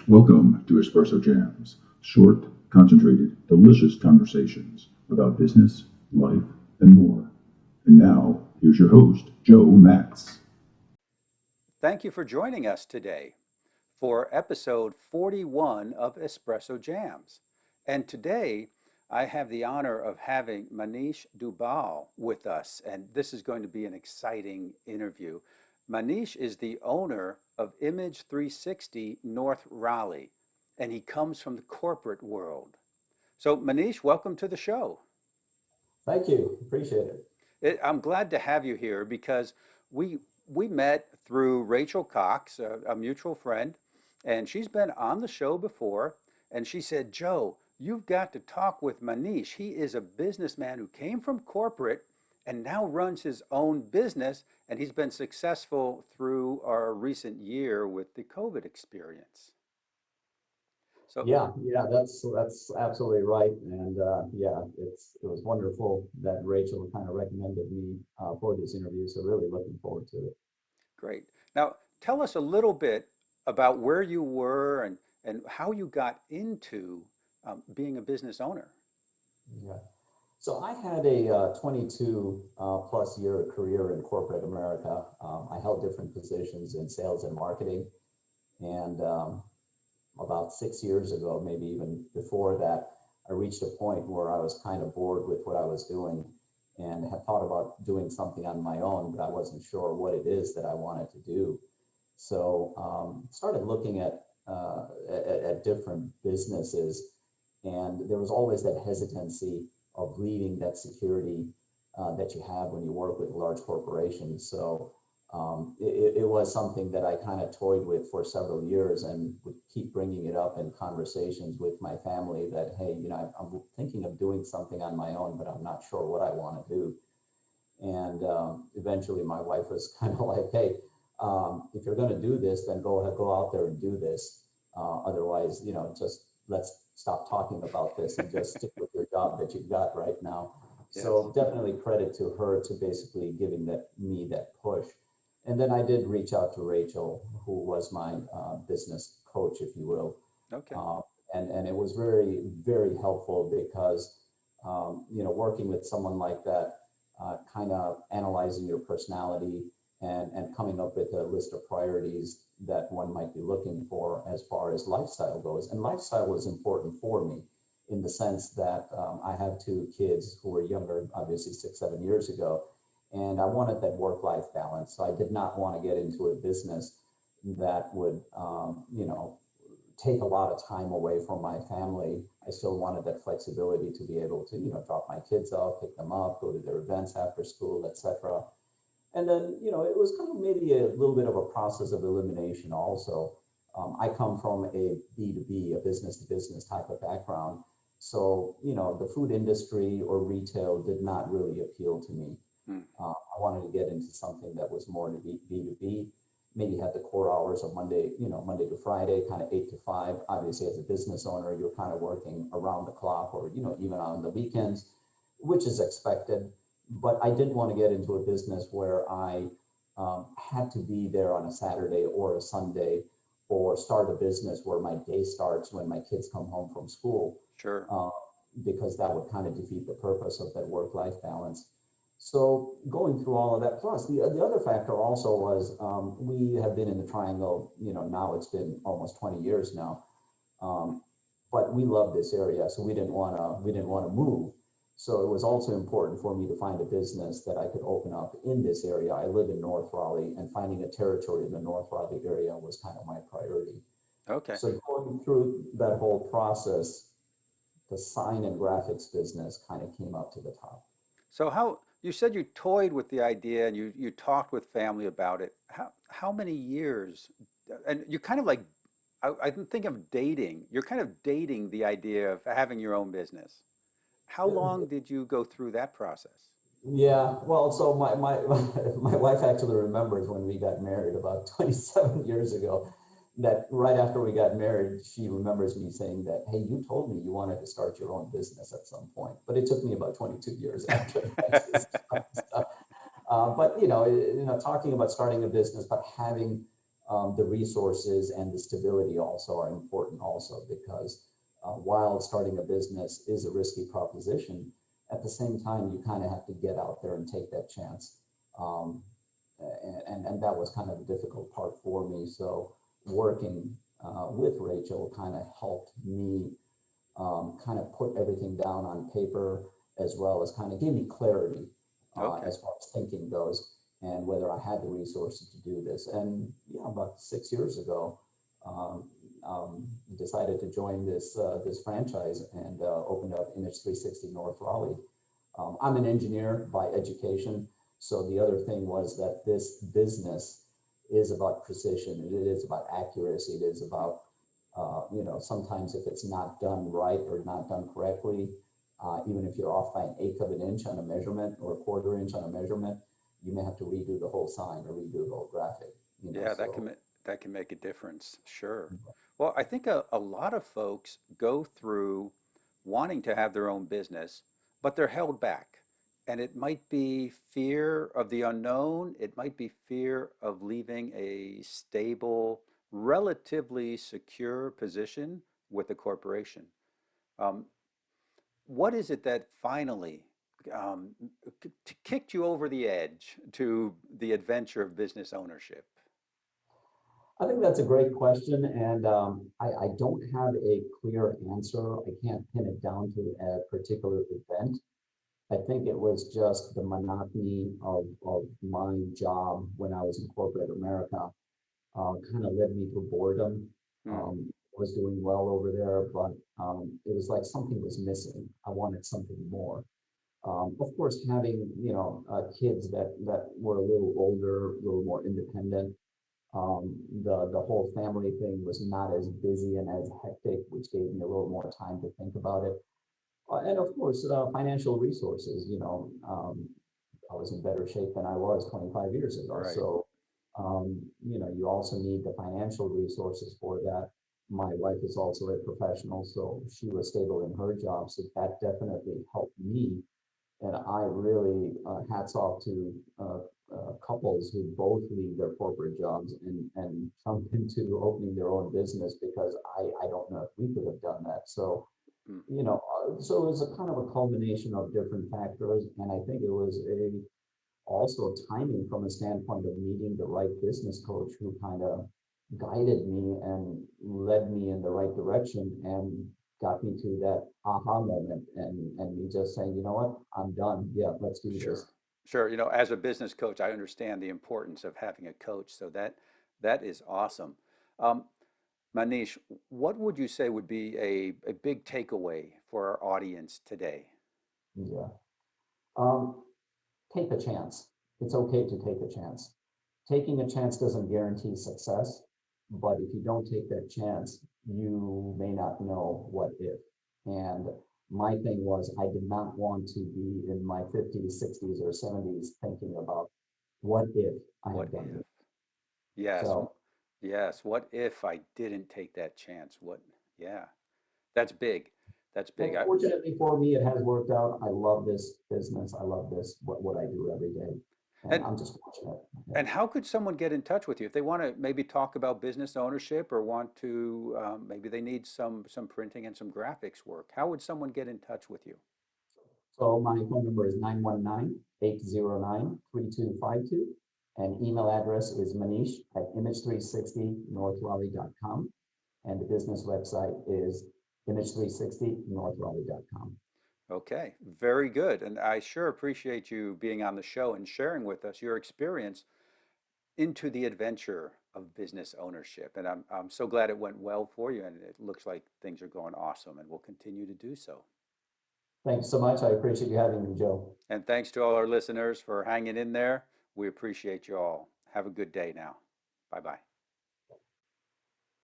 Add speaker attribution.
Speaker 1: Welcome to Espresso JAMs, short, concentrated, delicious conversations about business, life, and more. And now, here's your host, Joe Matz.
Speaker 2: Thank you for joining us today for episode 41 of Espresso Jams. And today I have the honor of having Manish Dubal with us, and this is going to be an exciting interview. Manish is the owner of Image 360 North Raleigh, and he comes from the corporate world. So, Manish, welcome to the show.
Speaker 3: Thank you. Appreciate it.
Speaker 2: I'm glad to have you here because we we met through Rachel Cox, a mutual friend, and she's been on the show before. And she said, "Joe, you've got to talk with Manish. He is a businessman who came from corporate and now runs his own business, and he's been successful through our recent year with the COVID experience." So
Speaker 3: Yeah, that's absolutely right. And yeah, it was wonderful that Rachel kind of recommended me for this interview. So really looking forward to it.
Speaker 2: great. Now, tell us a little bit about where you were and how you got into being a business owner.
Speaker 3: Yeah. So I had a 22 plus year career in corporate America. I held different positions in sales and marketing, and about 6 years ago, maybe even before that, I reached a point where I was kind of bored with what I was doing and had thought about doing something on my own, but I wasn't sure what it is that I wanted to do. So started looking at different businesses, and there was always that hesitancy of leaving that security that you have when you work with large corporations. So it was something that I kind of toyed with for several years and would keep bringing it up in conversations with my family that, hey, I'm thinking of doing something on my own, but I'm not sure what I want to do. And eventually my wife was kind of like, hey, if you're going to do this, then go ahead, go out there and do this. Otherwise, just let's stop talking about this and just stick with your job that you've got right now.
Speaker 2: Yes.
Speaker 3: So definitely credit to her to basically giving that push. And then I did reach out to Rachel, who was my business coach, if you will.
Speaker 2: Okay.
Speaker 3: Uh, and it was very, very helpful because, working with someone like that, kind of analyzing your personality and coming up with a list of priorities that one might be looking for as far as lifestyle goes. And lifestyle was important for me in the sense that I have two kids who were younger, obviously 6, 7 years ago, and I wanted that work-life balance. So I did not want to get into a business that would, take a lot of time away from my family. I still wanted that flexibility to be able to, drop my kids off, pick them up, go to their events after school, etc. And then, it was kind of maybe a little bit of a process of elimination also. I come from a B2B, a business to business type of background. So, the food industry or retail did not really appeal to me.
Speaker 2: Hmm.
Speaker 3: I wanted to get into something that was more to B2B, maybe had the core hours of Monday to Friday, kind of 8 to 5. Obviously, as a business owner, you're kind of working around the clock or, even on the weekends, which is expected. But I didn't want to get into a business where I had to be there on a Saturday or a Sunday or start a business where my day starts when my kids come home from school,
Speaker 2: Sure.
Speaker 3: uh, because that would kind of defeat the purpose of that work-life balance. So going through all of that, plus the other factor also was we have been in the triangle, now it's been almost 20 years now, um, but we love this area, so we didn't want to move. So it was also important for me to find a business that I could open up in this area. I live in North Raleigh, and finding a territory in the North Raleigh area was kind of my priority.
Speaker 2: Okay.
Speaker 3: So going through that whole process, the sign and graphics business kind of came up to the top.
Speaker 2: So how you said you toyed with the idea and you talked with family about it. How many years? And you kind of like I think of dating. You're kind of dating the idea of having your own business. How long did you go through that process?
Speaker 3: Yeah, well, so my wife actually remembers when we got married about 27 years ago, that right after we got married, she remembers me saying that, hey, you told me you wanted to start your own business at some point, but it took me about 22 years after that to start stuff. But talking about starting a business, but having the resources and the stability also are important also because while starting a business is a risky proposition, at the same time, you kind of have to get out there and take that chance. Um, and that was kind of the difficult part for me. So working with Rachel kind of helped me kind of put everything down on paper as well as kind of give me clarity
Speaker 2: Okay.
Speaker 3: as far as thinking goes and whether I had the resources to do this. And yeah, about 6 years ago, um, decided to join this franchise and opened up Image 360 North Raleigh. I'm an engineer by education, so the other thing was that this business is about precision. It is about accuracy. It is about sometimes if it's not done right or not done correctly, even if you're off by an eighth of an inch on a measurement or a quarter inch on a measurement, you may have to redo the whole sign or redo the whole graphic.
Speaker 2: Yeah,
Speaker 3: So
Speaker 2: that can make a difference. Sure. Well, I think a lot of folks go through wanting to have their own business, but they're held back. And it might be fear of the unknown. It might be fear of leaving a stable, relatively secure position with a corporation. Um, what is it that finally um, kicked you over the edge to the adventure of business ownership?
Speaker 3: I think that's a great question, and I don't have a clear answer. I can't pin it down to a particular event. I think it was just the monotony of my job when I was in corporate America kind of led me to boredom.
Speaker 2: Hmm.
Speaker 3: Was doing well over there, but it was like something was missing. I wanted something more. Of course, having kids that were a little older, a little more independent. The whole family thing was not as busy and as hectic, which gave me a little more time to think about it. And of course, financial resources. I was in better shape than I was 25 years ago.
Speaker 2: Right.
Speaker 3: So, you also need the financial resources for that. My wife is also a professional, so she was stable in her job. So that definitely helped me. And I really hats off to couples who both leave their corporate jobs and jump into opening their own business because I don't know if we could have done that. So
Speaker 2: Mm.
Speaker 3: so it was a kind of a culmination of different factors, and I think it was a also timing from a standpoint of meeting the right business coach who kind of guided me and led me in the right direction and got me to that aha moment and me just saying, you know what, I'm done. Yeah, let's do
Speaker 2: Sure.
Speaker 3: this.
Speaker 2: Sure. As a business coach, I understand the importance of having a coach. So that is awesome. Um, Manish, what would you say would be a big takeaway for our audience today?
Speaker 3: Yeah. Um, Take a chance. It's okay to take a chance. Taking a chance doesn't guarantee success, but if you don't take that chance, you may not know what if. And my thing was, I did not want to be in my 50s, 60s, or 70s thinking about what if I
Speaker 2: What
Speaker 3: had done
Speaker 2: if?
Speaker 3: this.
Speaker 2: Yes.
Speaker 3: So,
Speaker 2: Yes. What if I didn't take that chance? Yeah, that's big. That's big.
Speaker 3: and fortunately for me, it has worked out. I love this business. I love what I do every day. And
Speaker 2: And
Speaker 3: I'm just fortunate. Yeah.
Speaker 2: And how could someone get in touch with you if they want to maybe talk about business ownership or want to maybe they need some printing and some graphics work? How would someone get in touch with you?
Speaker 3: So my phone number is 919-809-3252. And email address is Manish at image360northraleigh.com. And the business website is image360northraleigh.com.
Speaker 2: Okay, very good. And I sure appreciate you being on the show and sharing with us your experience into the adventure of business ownership. And I'm so glad it went well for you, and it looks like things are going awesome and will continue to do so.
Speaker 3: Thanks so much. I appreciate you having me, Joe.
Speaker 2: And thanks to all our listeners for hanging in there. We appreciate you all. Have a good day now. Bye bye.